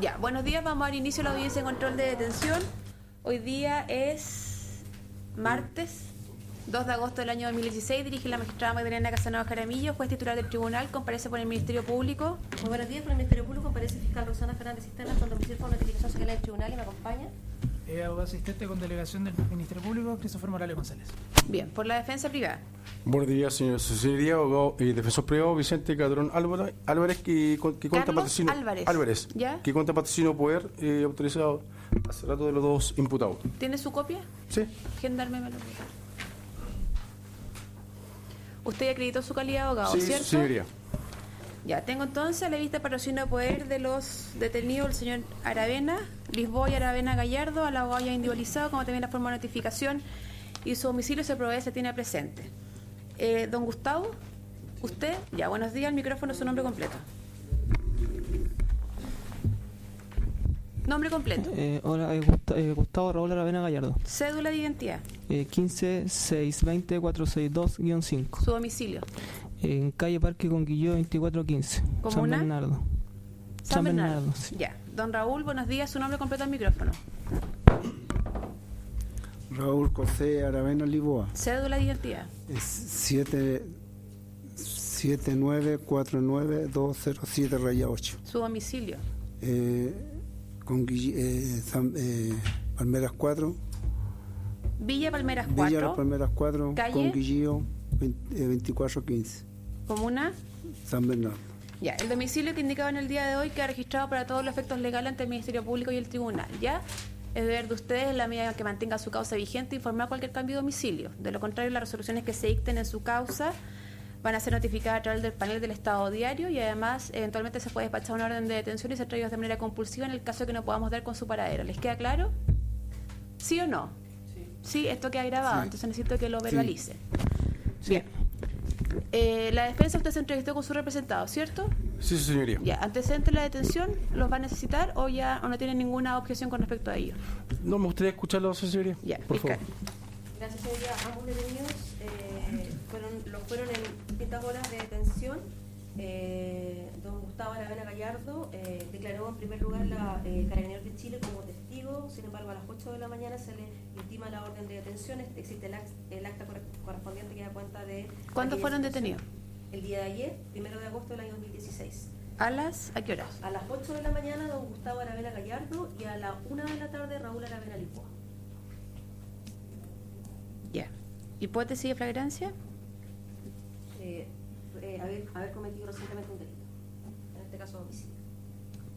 Ya, buenos días, vamos a dar inicio a la audiencia de control de detención. Hoy día es martes 2 de agosto del año 2016, dirige la magistrada Magdalena Casanova Jaramillo, juez titular del tribunal, comparece por el Ministerio Público. Muy buenos días, por el Ministerio Público comparece fiscal Roxana Fernández Cisterna con domicilio por notificación social del tribunal y me acompaña. Abogado asistente con delegación del Ministerio Público, Christopher Morales González. Bien, por la defensa privada. Buenos días, señor. Señoría, abogado y defensor privado Vicente Cadrón Álvarez, que cuenta Carlos patrocinio. Álvarez. ¿Ya? Que cuenta patrocinio poder autorizado hace rato de los dos imputados. ¿Tiene su copia? Sí. Gendarme me lo pide. Usted acreditó su calidad de abogado, Sí, ¿cierto? señoría. Ya, tengo entonces la lista de patrocinio de poder de los detenidos, el señor Aravena, Lisboa y Aravena Gallardo, al abogado ya individualizado, como también la forma de notificación, y su domicilio se provee, se tiene presente. Don Gustavo, usted, ya, buenos días, el micrófono, su nombre completo. Nombre completo. Hola, Gustavo Raúl Aravena Gallardo. Cédula de identidad. 15-620-462-5. Su domicilio. En calle Parque Conquilló 2415. ¿Comuna? San Bernardo. San Bernardo. Sí. Ya. Don Raúl, buenos días, su nombre completo al micrófono. Raúl José Aravena Lisboa. Cédula de identidad. 7949207-8. Su domicilio. Palmeras 4. Villa Palmeras 4. Villa Las Palmeras 4. Calle. Conquillío 2415. Comuna. San Bernardo. Ya, el domicilio que indicaba en el día de hoy queda registrado para todos los efectos legales ante el Ministerio Público y el Tribunal, ¿ya? Es deber de ustedes, en la medida que mantenga su causa vigente, informar cualquier cambio de domicilio. De lo contrario, las resoluciones que se dicten en su causa van a ser notificadas a través del panel del Estado Diario y además, eventualmente se puede despachar una orden de detención y ser traídos de manera compulsiva en el caso de que no podamos dar con su paradero. ¿Les queda claro? ¿Sí o no? Sí, esto queda grabado, Sí. entonces necesito que lo verbalice. Sí. Bien. La defensa, usted se entrevistó con su representado, ¿cierto? Sí, señoría. Ya, antecedentes de la detención, ¿los va a necesitar o ya o no tienen ninguna objeción con respecto a ello? No, me gustaría escucharlo, señoría. Ya, por fiscal. favor. Gracias, señoría. Ambos detenidos fueron en distintas horas de detención. Don Gustavo Aravena Gallardo declaró en primer lugar la Carabineros de Chile como testigo. Sin embargo, a las 8 de la mañana se le intima la orden de detención. Existe el acta correspondiente que da cuenta de... ¿Cuándo aquella fueron detención. detenidos? El día de ayer, 1 de agosto del año 2016. ¿A qué horas? A las 8 de la mañana, don Gustavo Aravena Gallardo, y a la 1 de la tarde, Raúl Aravena Lisboa. Ya. ¿Hipótesis de flagrancia? Haber cometido recientemente un delito, en este caso homicidio.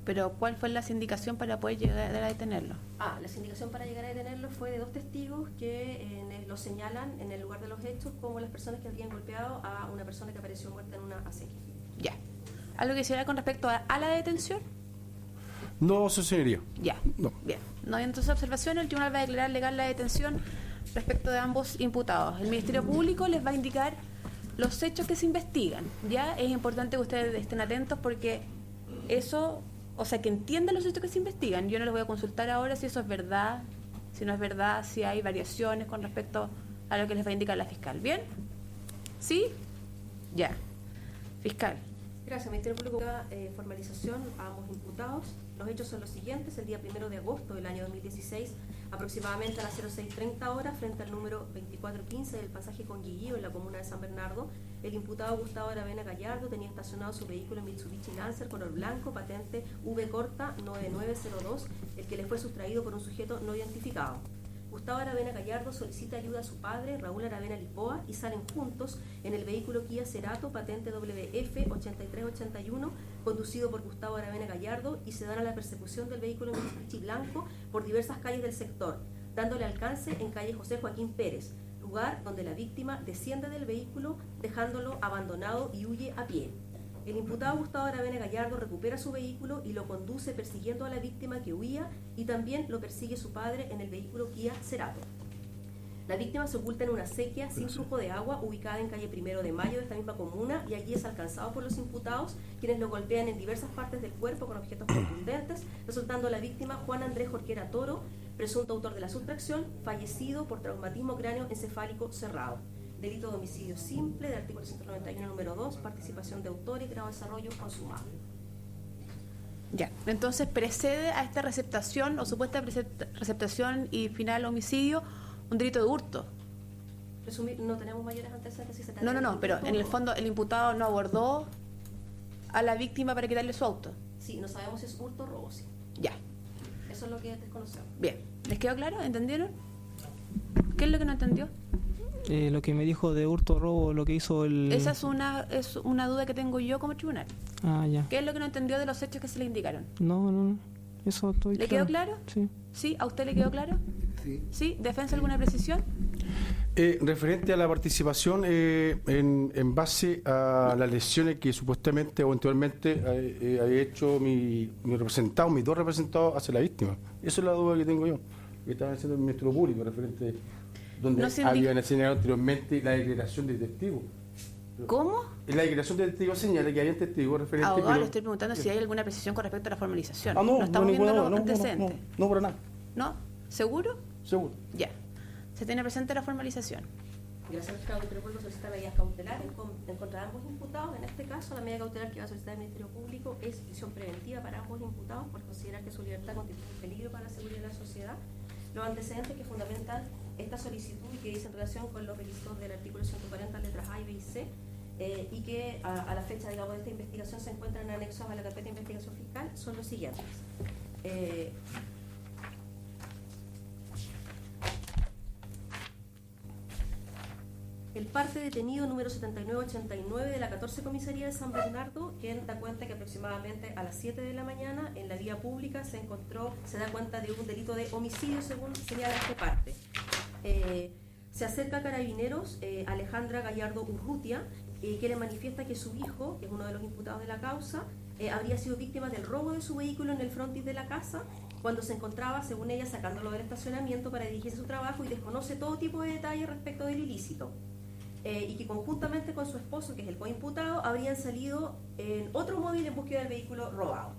¿Pero cuál fue la sindicación para poder llegar a detenerlo? La sindicación para llegar a detenerlo fue de dos testigos que lo señalan en el lugar de los hechos como las personas que habían golpeado a una persona que apareció muerta en una acequia. Ya. ¿Algo que quisiera con respecto a la detención? No, señoría. Ya. No. Bien. No hay entonces observación, el tribunal va a declarar legal la detención respecto de ambos imputados. El Ministerio Público les va a indicar los hechos que se investigan. Ya es importante que ustedes estén atentos porque eso, o sea, que entiendan los hechos que se investigan. Yo no les voy a consultar ahora si eso es verdad, si no es verdad, si hay variaciones con respecto a lo que les va a indicar la fiscal. ¿Bien? ¿Sí? Ya. Fiscal. Gracias, Ministerio Público. Formalización a ambos imputados. Los hechos son los siguientes. El día 1 de agosto del año 2016, aproximadamente a las 06:30 horas, frente al número 2415 del pasaje Conquillío en la comuna de San Bernardo, el imputado Gustavo Aravena Gallardo tenía estacionado su vehículo Mitsubishi Lancer color blanco, patente V corta 9902, el que le fue sustraído por un sujeto no identificado. Gustavo Aravena Gallardo solicita ayuda a su padre, Raúl Aravena Lisboa, y salen juntos en el vehículo Kia Cerato, patente WF8381, conducido por Gustavo Aravena Gallardo, y se dan a la persecución del vehículo Mitsubishi blanco por diversas calles del sector, dándole alcance en calle José Joaquín Pérez, lugar donde la víctima desciende del vehículo dejándolo abandonado y huye a pie. El imputado Gustavo Aravena Gallardo recupera su vehículo y lo conduce persiguiendo a la víctima que huía, y también lo persigue su padre en el vehículo Kia Cerato. La víctima se oculta en una acequia sin flujo de agua ubicada en calle 1 de Mayo de esta misma comuna, y allí es alcanzado por los imputados, quienes lo golpean en diversas partes del cuerpo con objetos contundentes, resultando la víctima Juan Andrés Jorquera Toro, presunto autor de la sustracción, fallecido por traumatismo cráneo encefálico cerrado. Delito de homicidio simple, del artículo 191, número 2, participación de autor y grado de desarrollo consumado. Ya, entonces precede a esta receptación o supuesta receptación y final homicidio un delito de hurto. No tenemos mayores antecedentes si se trata No, de pero hurto en el o- fondo el imputado no abordó a la víctima para quitarle su auto. Sí, no sabemos si es hurto o robo, sí. Ya, Eso es lo que desconocemos. bien. ¿Les quedó claro? ¿Entendieron? ¿Qué es lo que no entendió? Lo que me dijo de hurto, robo, lo que hizo el... Esa es una duda que tengo yo como tribunal. Ah, ya. ¿Qué es lo que no entendió de los hechos que se le indicaron? No. Eso estoy ¿Le quedó claro? Sí. ¿Sí? ¿A usted le quedó claro? Sí. ¿Sí? ¿Defensa alguna precisión? Referente a la participación en base a las lesiones que supuestamente o eventualmente había hecho mi representado, mis dos representados hacia la víctima. Esa es la duda que tengo yo, que estaba haciendo el Ministerio Público referente donde No se indica- habían señalado anteriormente la declaración de testigo. ¿Cómo? En la declaración de testigo señala que había testigos referentes. Abogado, le estoy preguntando si hay alguna precisión con respecto a la formalización. Ah, no, estamos ninguna viendo duda, los antecedentes. no, para nada, ¿No? ¿Seguro? seguro. Ya. Se tiene presente la formalización. Gracias al fiscal Ministerio Público solicita medidas cautelares en contra de ambos imputados. En este caso, la medida cautelar que va a solicitar el Ministerio Público es prisión preventiva para ambos imputados por considerar que su libertad constituye un peligro para la seguridad de la sociedad. Los antecedentes que fundamentan esta solicitud y que dicen relación con los requisitos del artículo 140, letras A y B y C, y que a la fecha, digamos, de esta investigación se encuentran anexos a la carpeta de investigación fiscal, son los siguientes. El parte detenido número 7989 de la 14 Comisaría de San Bernardo, quien da cuenta que aproximadamente a las 7 de la mañana en la vía pública se da cuenta de un delito de homicidio según señala este parte. Se acerca a Carabineros Alejandra Gallardo Urrutia, que le manifiesta que su hijo, que es uno de los imputados de la causa, habría sido víctima del robo de su vehículo en el frontis de la casa cuando se encontraba, según ella, sacándolo del estacionamiento para dirigirse a su trabajo y desconoce todo tipo de detalles respecto del ilícito. Y que conjuntamente con su esposo, que es el coimputado, habrían salido en otro móvil en búsqueda del vehículo robado.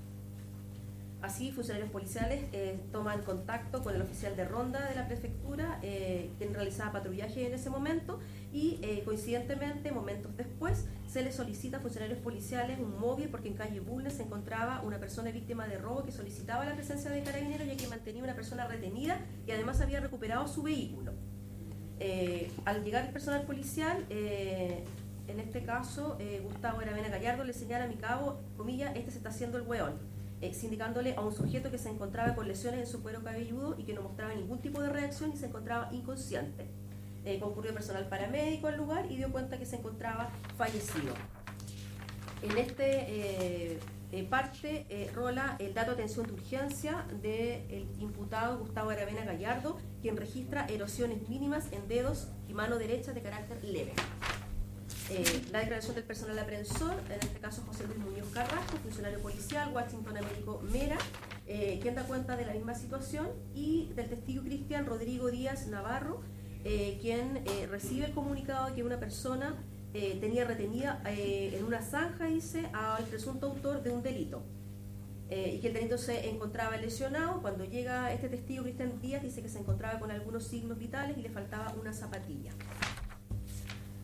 Así, funcionarios policiales toman contacto con el oficial de ronda de la prefectura, quien realizaba patrullaje en ese momento, y coincidentemente, momentos después, se les solicita a funcionarios policiales un móvil porque en calle Bulnes se encontraba una persona víctima de robo que solicitaba la presencia de carabineros, ya que mantenía una persona retenida y además había recuperado su vehículo. Al llegar el personal policial, en este caso, Gustavo Aravena Gallardo le señala a mi cabo, comillas, este se está haciendo el hueón, indicándole a un sujeto que se encontraba con lesiones en su cuero cabelludo y que no mostraba ningún tipo de reacción y se encontraba inconsciente. Concurrió personal paramédico al lugar y dio cuenta que se encontraba fallecido. En este parte rola el dato de atención de urgencia del imputado Gustavo Aravena Gallardo, quien registra erosiones mínimas en dedos y mano derecha de carácter leve. La declaración del personal aprensor, en este caso José Luis Muñoz Carrasco, funcionario policial, Washington Américo Mera, quien da cuenta de la misma situación, y del testigo Cristian Rodrigo Díaz Navarro, quien recibe el comunicado de que una persona tenía retenida en una zanja, dice, al presunto autor de un delito, y que el delito se encontraba lesionado. Cuando llega este testigo Cristian Díaz, dice que se encontraba con algunos signos vitales y le faltaba una zapatilla.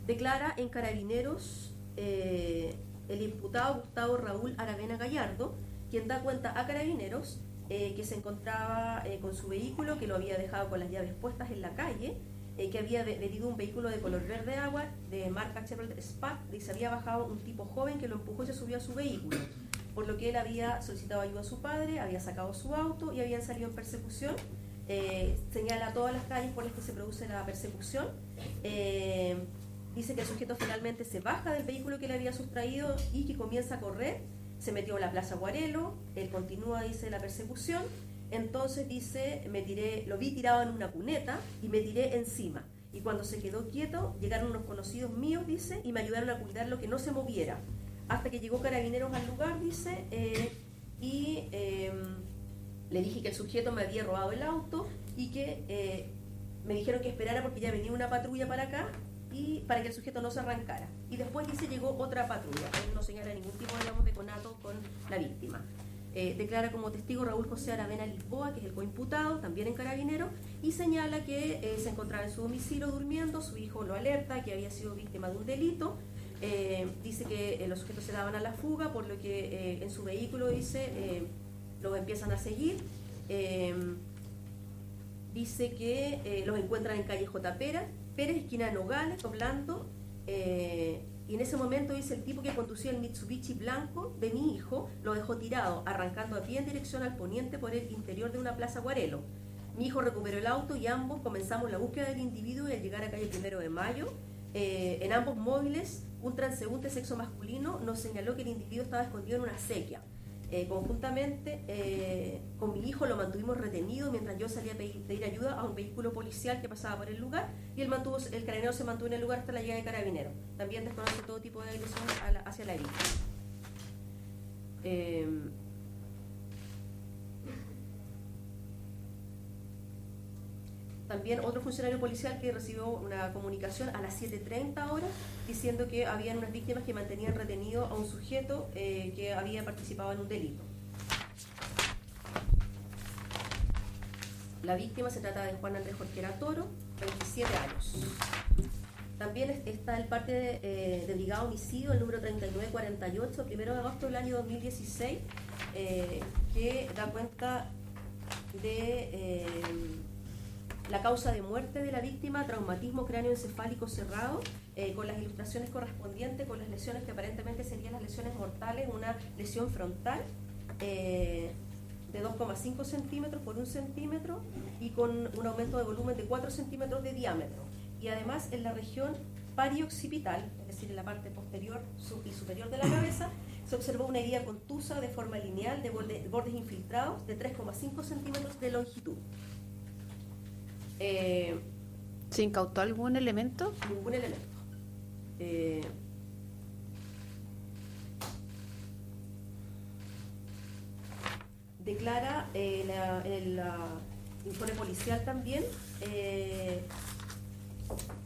Declara en Carabineros el imputado Gustavo Raúl Aravena Gallardo, quien da cuenta a Carabineros que se encontraba con su vehículo, que lo había dejado con las llaves puestas en la calle, que había venido un vehículo de color verde agua de marca Chevrolet Spark, y se había bajado un tipo joven que lo empujó y se subió a su vehículo, por lo que él había solicitado ayuda a su padre, había sacado su auto y habían salido en persecución. Señala todas las calles por las que se produce la persecución. Dice que el sujeto finalmente se baja del vehículo que le había sustraído y que comienza a correr. Se metió en la Plaza Guarelo, él continúa, dice, la persecución. Entonces dice, lo vi tirado en una cuneta y me tiré encima. Y cuando se quedó quieto, llegaron unos conocidos míos, dice, y me ayudaron a cuidarlo que no se moviera. Hasta que llegó Carabineros al lugar, dice, le dije que el sujeto me había robado el auto y que me dijeron que esperara porque ya venía una patrulla para acá y para que el sujeto no se arrancara. Y después, dice, llegó otra patrulla. Él no señala ningún tipo, digamos, de conato con la víctima. Declara como testigo Raúl José Aravena Lisboa, que es el coimputado, también en Carabineros, y señala que se encontraba en su domicilio durmiendo, su hijo lo alerta que había sido víctima de un delito, Dice que los sujetos se daban a la fuga, por lo que en su vehículo, dice, los empiezan a seguir. Dice que los encuentran en calle J. Pérez, esquina Nogales, Oblando, y en ese momento, dice, el tipo que conducía el Mitsubishi blanco de mi hijo lo dejó tirado, arrancando a pie en dirección al poniente por el interior de una plaza Guarelo. Mi hijo recuperó el auto y ambos comenzamos la búsqueda del individuo, y al llegar a calle 1 de Mayo, en ambos móviles, un transeúnte sexo masculino nos señaló que el individuo estaba escondido en una acequia. Conjuntamente con mi hijo lo mantuvimos retenido mientras yo salía a pedir ayuda a un vehículo policial que pasaba por el lugar, y el carabinero se mantuvo en el lugar hasta la llegada de carabineros. También desconoce todo tipo de agresión hacia la víctima. También otro funcionario policial que recibió una comunicación a las 7:30 horas diciendo que habían unas víctimas que mantenían retenido a un sujeto que había participado en un delito. La víctima se trata de Juan Andrés Jorquera Toro, 27 años. También está el parte de brigada homicidio, el número 3948, 1 de agosto del año 2016, que da cuenta de la causa de muerte de la víctima, traumatismo cráneoencefálico cerrado, con las ilustraciones correspondientes, con las lesiones que aparentemente serían las lesiones mortales, una lesión frontal de 2,5 centímetros por 1 centímetro y con un aumento de volumen de 4 centímetros de diámetro. Y además en la región parioccipital, es decir, en la parte posterior y superior de la cabeza, se observó una herida contusa de forma lineal de bordes infiltrados de 3,5 centímetros de longitud. ¿Se incautó algún elemento? Ningún elemento. Declara el informe policial también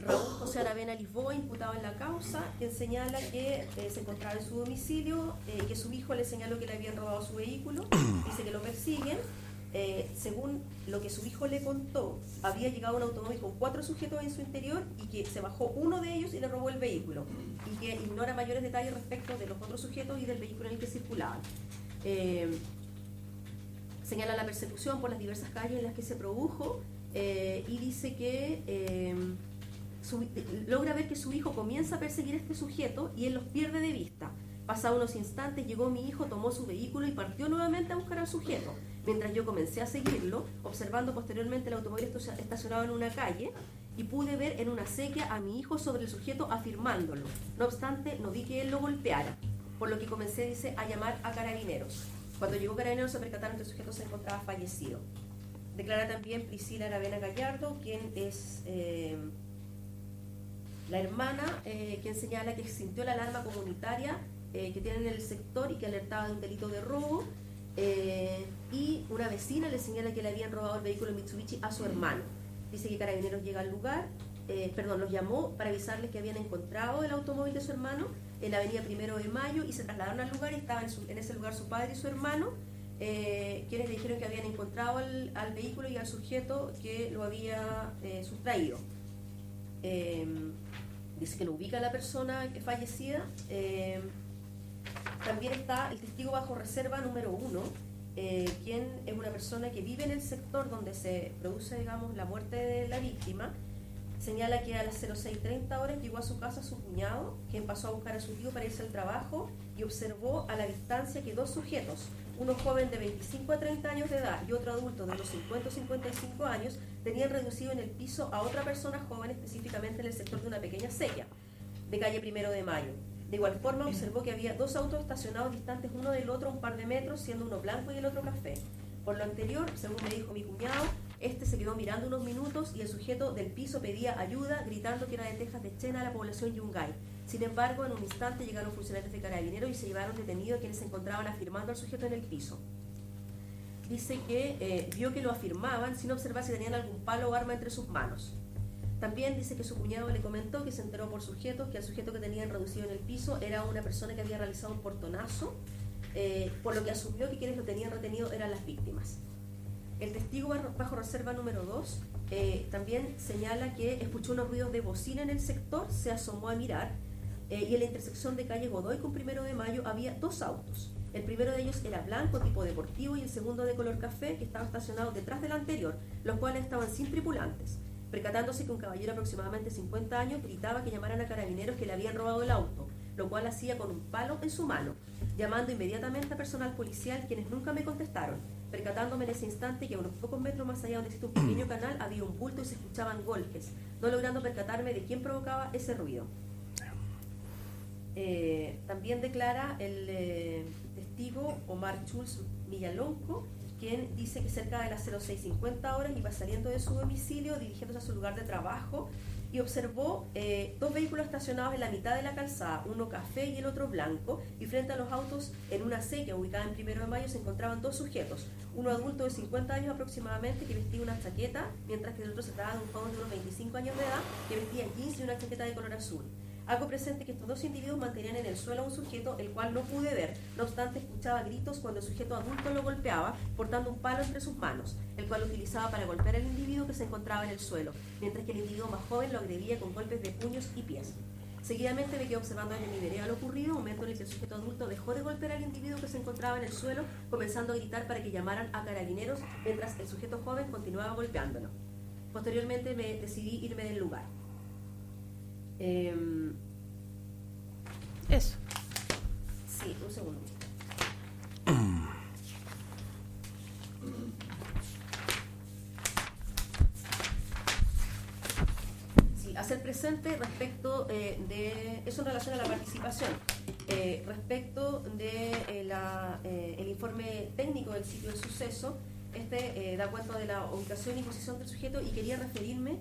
Raúl José Aravena Lisboa, imputado en la causa, quien señala que se encontraba en su domicilio, que su hijo le señaló que le habían robado su vehículo, dice que lo persiguen. Según lo que su hijo le contó, había llegado un automóvil con 4 sujetos en su interior y que se bajó uno de ellos y le robó el vehículo, y que ignora mayores detalles respecto de los otros sujetos y del vehículo en el que circulaban. Señala la persecución por las diversas calles en las que se produjo, y dice que logra ver que su hijo comienza a perseguir a este sujeto y él los pierde de vista. Pasados unos instantes llegó mi hijo, tomó su vehículo y partió nuevamente a buscar al sujeto, mientras yo comencé a seguirlo, observando posteriormente el automóvil estacionado en una calle, y pude ver en una acequia a mi hijo sobre el sujeto afirmándolo. No obstante, no vi que él lo golpeara, por lo que comencé, dice, a llamar a carabineros. Cuando llegó carabineros se percataron que el sujeto se encontraba fallecido. Declara también Priscila Aravena Gallardo, quien es la hermana, quien señala que sintió la alarma comunitaria que tienen en el sector y que alertaba de un delito de robo, y una vecina le señala que le habían robado el vehículo Mitsubishi a su hermano. Dice que carabineros llega al lugar, los llamó para avisarles que habían encontrado el automóvil de su hermano en la avenida 1 de Mayo, y se trasladaron al lugar, y estaban en ese lugar su padre y su hermano, quienes le dijeron que habían encontrado al vehículo y al sujeto que lo había sustraído. Dice que no ubica a la persona que fallecida. También está el testigo bajo reserva número 1, quien es una persona que vive en el sector donde se produce, digamos, la muerte de la víctima. Señala que a las 06:30 horas llegó a su casa su cuñado, quien pasó a buscar a su tío para irse al trabajo, y observó a la distancia que 2 sujetos, uno joven de 25 a 30 años de edad y otro adulto de los 50 o 55 años, tenían reducido en el piso a otra persona joven, específicamente en el sector de una pequeña acequia de calle 1 de Mayo. De igual forma observó que había 2 autos estacionados distantes uno del otro un par de metros, siendo uno blanco y el otro café. Por lo anterior, según me dijo mi cuñado, este se quedó mirando unos minutos y el sujeto del piso pedía ayuda, gritando que era de Tejas de Chena, la población Yungay. Sin embargo, en un instante llegaron funcionarios de carabineros y se llevaron detenidos quienes se encontraban afirmando al sujeto en el piso. Dice que vio que lo afirmaban sin observar si tenían algún palo o arma entre sus manos. También dice que su cuñado le comentó que se enteró por sujetos que el sujeto que tenían reducido en el piso era una persona que había realizado un portonazo, por lo que asumió que quienes lo tenían retenido eran las víctimas. El testigo bajo reserva número 2 también señala que escuchó unos ruidos de bocina en el sector, se asomó a mirar, y en la intersección de calle Godoy con 1 de Mayo había 2 autos. El primero de ellos era blanco, tipo deportivo, y el segundo de color café, que estaba estacionado detrás del anterior, los cuales estaban sin tripulantes. Percatándose que un caballero de aproximadamente 50 años gritaba que llamaran a carabineros que le habían robado el auto, lo cual hacía con un palo en su mano, llamando inmediatamente a personal policial, quienes nunca me contestaron, percatándome en ese instante que a unos pocos metros más allá donde existe un pequeño canal había un bulto y se escuchaban golpes, no logrando percatarme de quién provocaba ese ruido. También declara el testigo Omar Schulz Villalonco, quien dice que cerca de las 06:50 horas iba saliendo de su domicilio, dirigiéndose a su lugar de trabajo, y observó 2 vehículos estacionados en la mitad de la calzada, uno café y el otro blanco, y frente a los autos, en una acequia ubicada en 1 de Mayo, se encontraban 2 sujetos, uno adulto de 50 años aproximadamente, que vestía una chaqueta, mientras que el otro se trataba de un joven de unos 25 años de edad, que vestía jeans y una chaqueta de color azul. Hago presente que estos 2 individuos mantenían en el suelo a un sujeto, el cual no pude ver. No obstante, escuchaba gritos cuando el sujeto adulto lo golpeaba, portando un palo entre sus manos, el cual utilizaba para golpear al individuo que se encontraba en el suelo, mientras que el individuo más joven lo agredía con golpes de puños y pies. Seguidamente me quedé observando desde mi vereda lo ocurrido, momento en el que el sujeto adulto dejó de golpear al individuo que se encontraba en el suelo, comenzando a gritar para que llamaran a carabineros, mientras el sujeto joven continuaba golpeándolo. Posteriormente me decidí irme del lugar. Eso. Sí, un segundo. Sí, hacer presente respecto de eso en relación a la participación. Respecto de el informe técnico del sitio del suceso, da cuenta de la ubicación y posición del sujeto, y quería referirme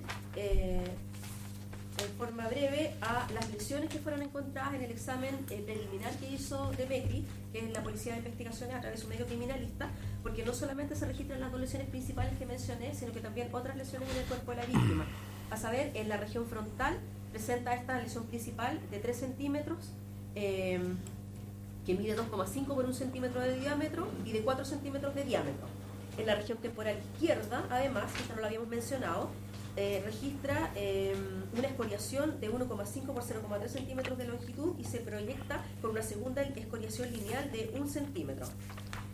en forma breve a las lesiones que fueron encontradas en el examen preliminar que hizo DEMECRI, que es la Policía de Investigaciones a través de su medio criminalista, porque no solamente se registran las 2 lesiones principales que mencioné, sino que también otras lesiones en el cuerpo de la víctima. A saber, en la región frontal presenta esta lesión principal de 3 centímetros, que mide 2,5 por 1 centímetro de diámetro y de 4 centímetros de diámetro. En la región temporal izquierda, además, esta no la habíamos mencionado, registra una escoriación de 1,5 por 0,3 centímetros de longitud y se proyecta con una segunda escoriación lineal de 1 centímetro.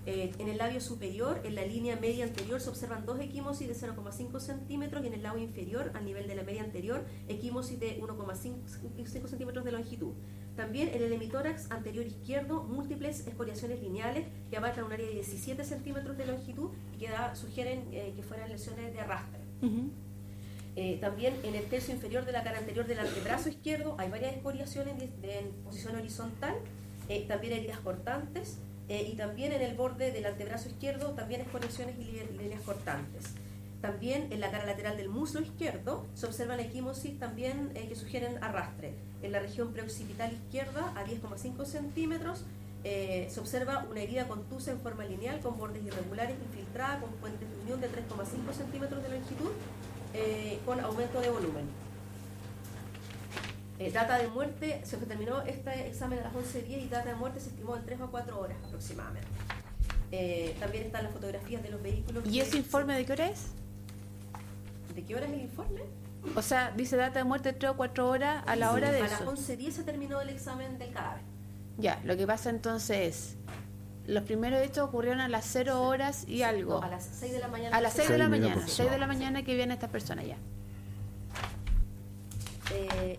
En el labio superior, en la línea media anterior, se observan 2 equimosis de 0,5 centímetros, y en el labio inferior, al nivel de la media anterior, equimosis de 1,5 centímetros de longitud. También en el hemitórax anterior izquierdo, múltiples escoriaciones lineales que abarcan un área de 17 centímetros de longitud y que sugieren que fueran lesiones de arrastre. También en el tercio inferior de la cara anterior del antebrazo izquierdo hay varias escoriaciones en posición horizontal, también heridas cortantes, y también en el borde del antebrazo izquierdo también escoriaciones y líneas cortantes. También en la cara lateral del muslo izquierdo se observan equimosis también que sugieren arrastre. En la región preoccipital izquierda, a 10,5 centímetros, se observa una herida contusa en forma lineal con bordes irregulares infiltrada con puentes de unión de 3,5 centímetros de longitud, con aumento de volumen. Data de muerte, se terminó este examen a las 11:10 y data de muerte se estimó en 3 o 4 horas aproximadamente. También están las fotografías de los vehículos. ¿Y ese informe de qué hora es? ¿De qué hora es el informe? O sea, dice data de muerte 3 o 4 horas a la hora de a eso. las 11:10 se terminó el examen del cadáver. Ya, lo que pasa entonces es, los primeros hechos ocurrieron a las 0 horas y algo. No, a las 6 de la mañana. A las 6 de la 6 mañana, minutos. 6 de la mañana que vienen estas personas ya.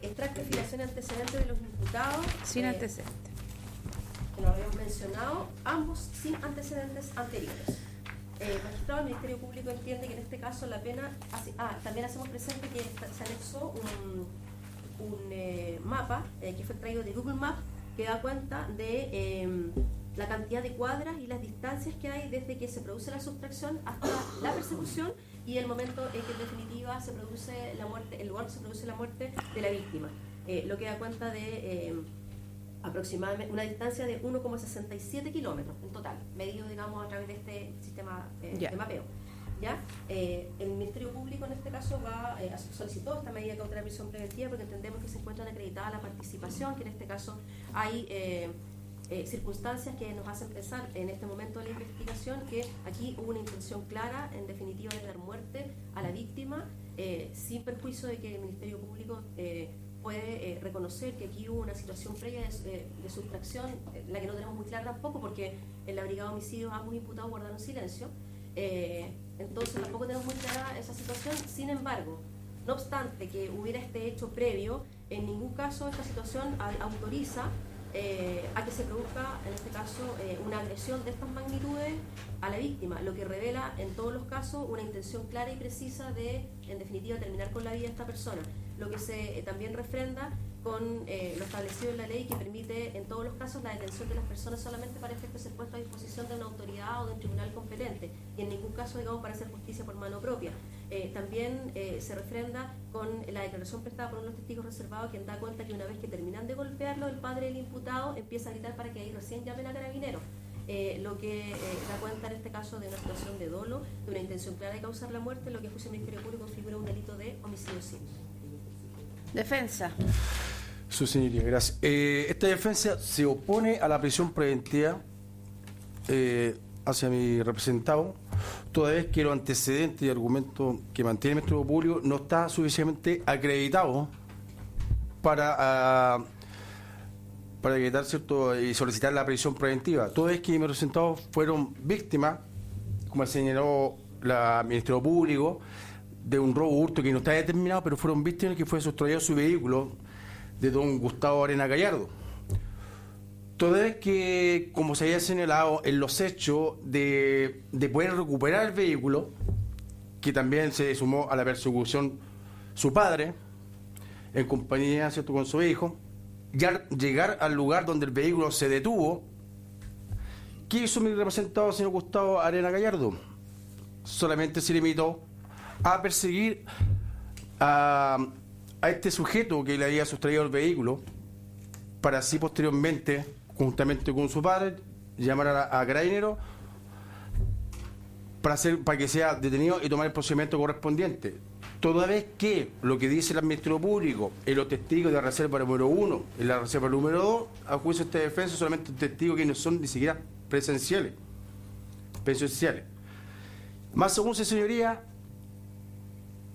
Extracto de filación antecedente de los imputados. Sin antecedentes. Que lo habíamos mencionado, ambos sin antecedentes anteriores. Magistrado, el Ministerio Público entiende que en este caso la pena... también hacemos presente que se anexó un mapa que fue traído de Google Maps, que da cuenta de la cantidad de cuadras y las distancias que hay desde que se produce la sustracción hasta la persecución y el momento en que en definitiva se produce la muerte, el lugar que se produce la muerte de la víctima. Lo que da cuenta de aproximadamente una distancia de 1,67 kilómetros en total, medido digamos a través de este sistema de mapeo. ¿Ya? El Ministerio Público en este caso solicitó esta medida cautelar de prisión preventiva porque entendemos que se encuentran acreditada la participación, que en este caso hay circunstancias que nos hacen pensar en este momento de la investigación que aquí hubo una intención clara, en definitiva, de dar muerte a la víctima, sin perjuicio de que el Ministerio Público puede reconocer que aquí hubo una situación previa de sustracción, la que no tenemos muy clara tampoco, porque en la brigada de homicidios ambos imputados guardaron silencio. Entonces tampoco tenemos muy clara esa situación. Sin embargo, no obstante que hubiera este hecho previo, en ningún caso esta situación autoriza a que se produzca, en este caso, una agresión de estas magnitudes a la víctima, lo que revela en todos los casos una intención clara y precisa de, en definitiva, terminar con la vida de esta persona, lo que se también refrenda con lo establecido en la ley, que permite en todos los casos la detención de las personas solamente para efecto de ser puesto a disposición de una autoridad o de un tribunal competente, y en ningún caso, digamos, para hacer justicia por mano propia. También se refrenda con la declaración prestada por uno de los testigos reservados, quien da cuenta que una vez que terminan de golpearlo, el padre del imputado empieza a gritar para que ahí recién llamen a carabineros. Lo que da cuenta en este caso de una situación de dolo, de una intención clara de causar la muerte, lo que juicio del Ministerio Público configura un delito de homicidio simple. Defensa. Su señoría, gracias. Esta defensa se opone a la prisión preventiva hacia mi representado, toda vez que los antecedentes y argumentos que mantiene el Ministerio Público no está suficientemente acreditado para acreditar, ¿cierto?, y solicitar la prisión preventiva. Toda vez que mis representados fueron víctimas, como señaló el Ministerio Público, de un robo hurto que no está determinado, pero fueron víctimas que fue sustraído su vehículo de don Gustavo Arena Gallardo. Toda vez que, como se había señalado en los hechos de poder recuperar el vehículo, que también se sumó a la persecución su padre, en compañía, ¿cierto?, con su hijo, ya llegar al lugar donde el vehículo se detuvo. ¿Qué hizo mi representado, señor Gustavo Arena Gallardo? Solamente se limitó a perseguir a este sujeto que le había sustraído el vehículo, para así posteriormente, juntamente con su padre, llamar a carabineros para que sea detenido y tomar el procedimiento correspondiente. Toda vez que lo que dice el Ministerio Público en los testigos de la reserva número 1 y la reserva número 2, a juicio de esta defensa, solamente testigos que no son ni siquiera presenciales. Más aún, señoría,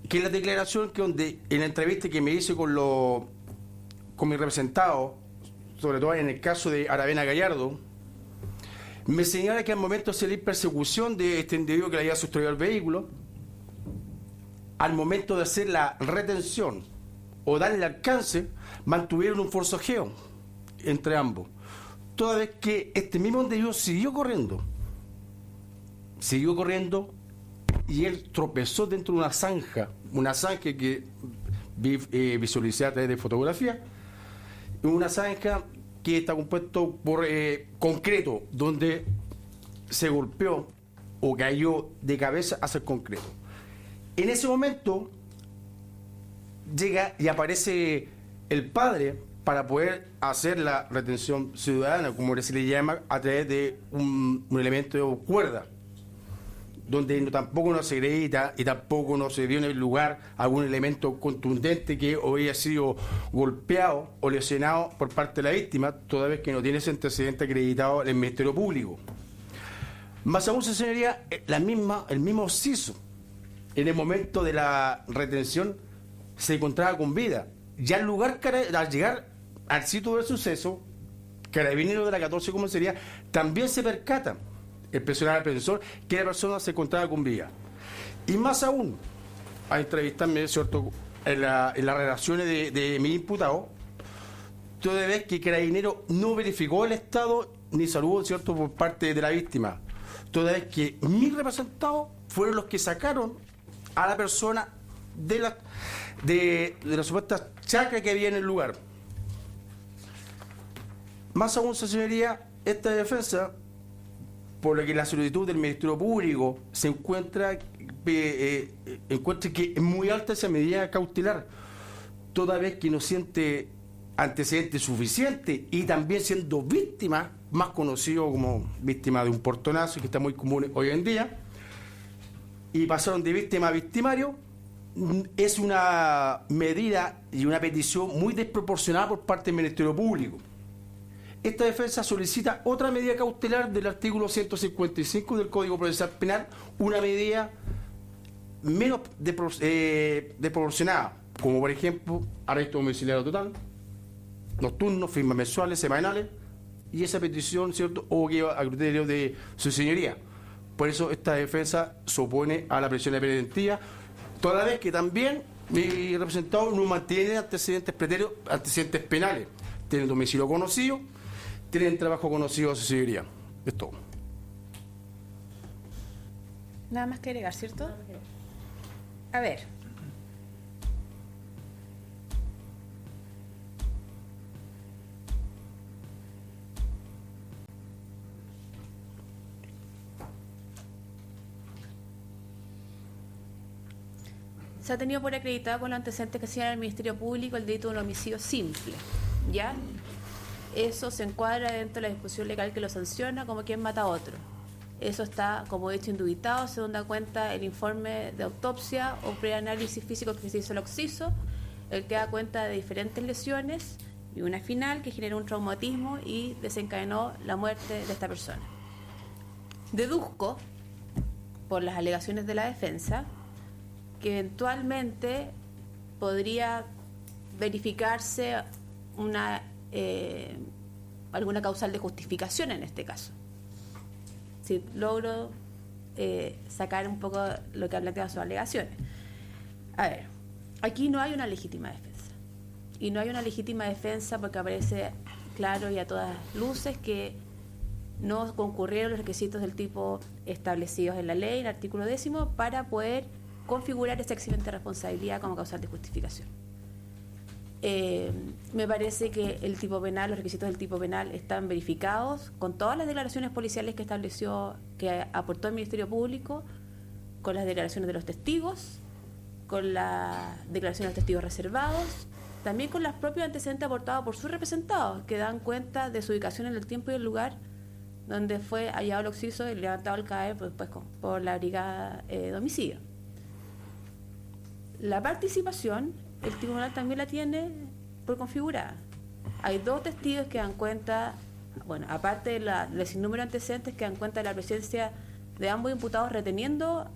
que en la declaración en la entrevista que me hice con mi representado, sobre todo en el caso de Aravena Gallardo, me señala que al momento de salir persecución de este individuo que le había sustraído el vehículo, al momento de hacer la retención o darle alcance, mantuvieron un forcejeo entre ambos. Toda vez que este mismo individuo siguió corriendo y él tropezó dentro de una zanja que visualicé a través de fotografía, una zanja que está compuesto por concreto, donde se golpeó o cayó de cabeza hacia el concreto. En ese momento llega y aparece el padre para poder hacer la retención ciudadana, como se le llama, a través de un elemento de cuerda, donde tampoco no se acredita y tampoco no se dio en el lugar algún elemento contundente que había sido golpeado o lesionado por parte de la víctima, toda vez que no tiene ese antecedente acreditado en el Ministerio Público. Más aún, señoría, el mismo occiso, en el momento de la retención, se encontraba con vida. Ya al llegar al sitio del suceso, Carabineros de la 14 Comisaría también se percata, el personal defensor, que la persona se encontraba con vida. Y más aún, a entrevistarme, ¿cierto?, en las relaciones de mi imputado, toda vez que Carabineros no verificó el estado ni salud, ¿cierto?, por parte de la víctima, toda vez que mis representados fueron los que sacaron a la persona de la supuesta chacra que había en el lugar. Más aún, señoría, esta defensa, por lo que la solicitud del Ministerio Público se encuentra que es muy alta esa medida cautelar, toda vez que no siente antecedentes suficientes y también siendo víctima, más conocido como víctima de un portonazo, que está muy común hoy en día, y pasaron de víctima a victimario, es una medida y una petición muy desproporcionada por parte del Ministerio Público. Esta defensa solicita otra medida cautelar del artículo 155 del Código Procesal Penal, una medida menos desproporcionada, como por ejemplo arresto domiciliario total, nocturno, firmas mensuales, semanales, y esa petición, ¿cierto?, hubo que llevar a criterio de su señoría. Por eso esta defensa se opone a la prisión preventiva, toda vez que también mi representado no mantiene antecedentes preterios, antecedentes penales. Tienen domicilio conocido, tienen trabajo conocido de su señoría. Es todo. Nada más que agregar, ¿cierto? A ver. Se ha tenido por acreditado con los antecedentes que señala el Ministerio Público el delito de un homicidio simple, ¿ya? Eso se encuadra dentro de la disposición legal que lo sanciona como quien mata a otro. Eso está como hecho indubitado, según da cuenta el informe de autopsia o preanálisis físico que se hizo el occiso, el que da cuenta de diferentes lesiones y una final que generó un traumatismo y desencadenó la muerte de esta persona. Deduzco, por las alegaciones de la defensa, que eventualmente podría verificarse alguna causal de justificación en este caso. Si logro sacar un poco lo que han planteado sus alegaciones. A ver, aquí no hay una legítima defensa. Y no hay una legítima defensa porque aparece claro y a todas luces que no concurrieron los requisitos del tipo establecidos en la ley, en el artículo 10, para poder configurar esa excelente responsabilidad como causal de justificación. Me parece que el tipo penal, los requisitos del tipo penal están verificados con todas las declaraciones policiales que aportó el Ministerio Público, con las declaraciones de los testigos, con las declaraciones de los testigos reservados, también con los propios antecedentes aportados por sus representados, que dan cuenta de su ubicación en el tiempo y el lugar donde fue hallado el occiso y levantado el CAE por la brigada de homicidio. La participación, el tribunal también la tiene por configurada. Hay dos testigos que dan cuenta, bueno, aparte del sinnúmero de antecedentes, que dan cuenta de la presencia de ambos imputados reteniendo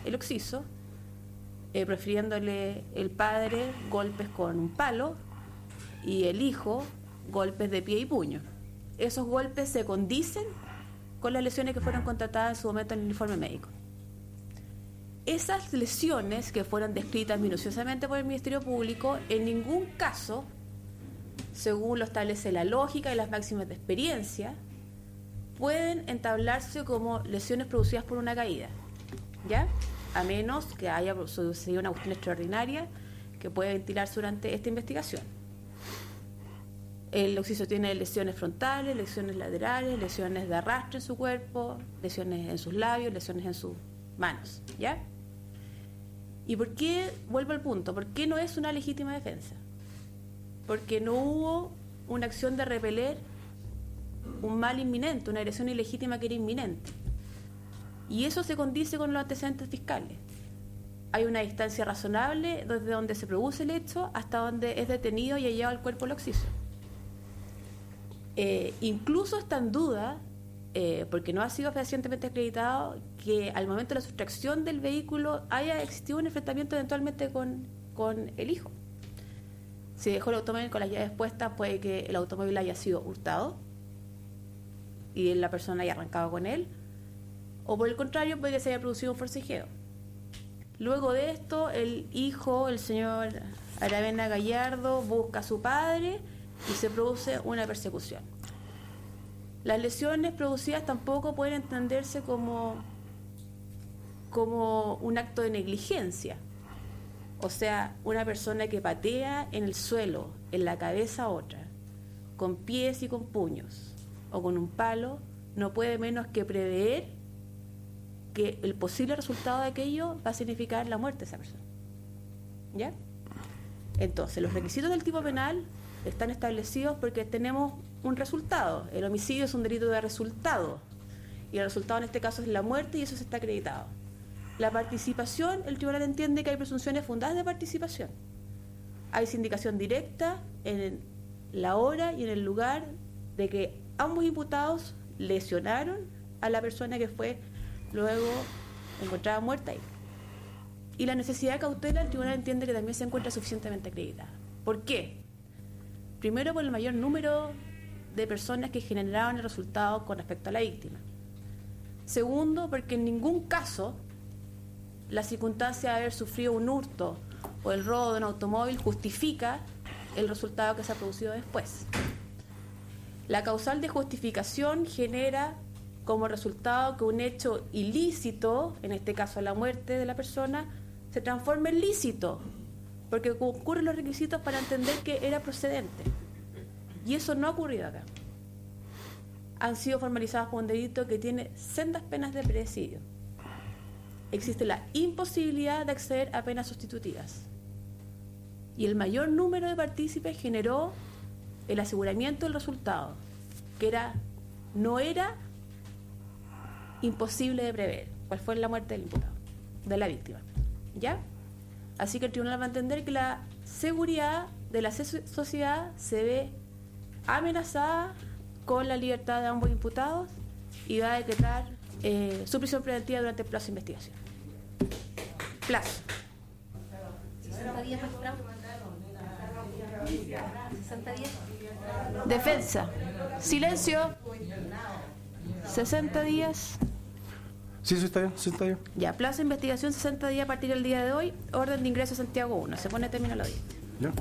el occiso, prefiriéndole el padre golpes con un palo y el hijo golpes de pie y puño. Esos golpes se condicen con las lesiones que fueron contratadas en su momento en el informe médico. Esas lesiones que fueron descritas minuciosamente por el Ministerio Público, en ningún caso, según lo establece la lógica y las máximas de experiencia, pueden entablarse como lesiones producidas por una caída, ¿ya? A menos que haya sucedido una cuestión extraordinaria que puede ventilarse durante esta investigación. El occiso tiene lesiones frontales, lesiones laterales, lesiones de arrastre en su cuerpo, lesiones en sus labios, lesiones en sus manos, ¿ya? ¿Y por qué, vuelvo al punto, por qué no es una legítima defensa? Porque no hubo una acción de repeler un mal inminente, una agresión ilegítima que era inminente. Y eso se condice con los antecedentes fiscales. Hay una distancia razonable desde donde se produce el hecho hasta donde es detenido y llevado al cuerpo el occiso. Incluso está en duda, porque no ha sido fehacientemente acreditado, que al momento de la sustracción del vehículo haya existido un enfrentamiento eventualmente con el hijo. Si dejó el automóvil con las llaves puestas, puede que el automóvil haya sido hurtado y la persona haya arrancado con él, o por el contrario, puede que se haya producido un forcejeo. Luego de esto, el hijo, el señor Aravena Gallardo, busca a su padre y se produce una persecución. Las lesiones producidas tampoco pueden entenderse como un acto de negligencia. O sea, una persona que patea en el suelo, en la cabeza a otra, con pies y con puños, o con un palo, no puede menos que prever que el posible resultado de aquello va a significar la muerte de esa persona. ¿Ya? Entonces, los requisitos del tipo penal están establecidos porque tenemos un resultado. El homicidio es un delito de resultado. Y el resultado en este caso es la muerte y eso se está acreditado. La participación, el tribunal entiende que hay presunciones fundadas de participación. Hay sindicación directa en la hora y en el lugar de que ambos imputados lesionaron a la persona que fue luego encontrada muerta ahí. y la necesidad de cautela, el tribunal entiende que también se encuentra suficientemente acreditada. ¿Por qué? Primero, por el mayor número de personas que generaron el resultado con respecto a la víctima. Segundo, porque en ningún caso la circunstancia de haber sufrido un hurto o el robo de un automóvil justifica el resultado que se ha producido después. La causal de justificación genera como resultado que un hecho ilícito, en este caso la muerte de la persona, se transforme en lícito, porque concurren los requisitos para entender que era procedente. Y eso no ha ocurrido acá. Han sido formalizados por un delito que tiene sendas penas de presidio. Existe la imposibilidad de acceder a penas sustitutivas. Y el mayor número de partícipes generó el aseguramiento del resultado, que no era imposible de prever, cuál fue la muerte del imputado, de la víctima. ¿Ya? Así que el tribunal va a entender que la seguridad de la sociedad se ve amenazada con la libertad de ambos imputados y va a decretar su prisión preventiva durante el plazo de investigación. Plazo. 60 días, magistrado. 60 días. Defensa. Silencio. 60 días. Sí, eso está bien, sí está bien. Ya, plazo de investigación 60 días a partir del día de hoy. Orden de ingreso a Santiago 1. Se pone término a la audiencia. ¿Ya?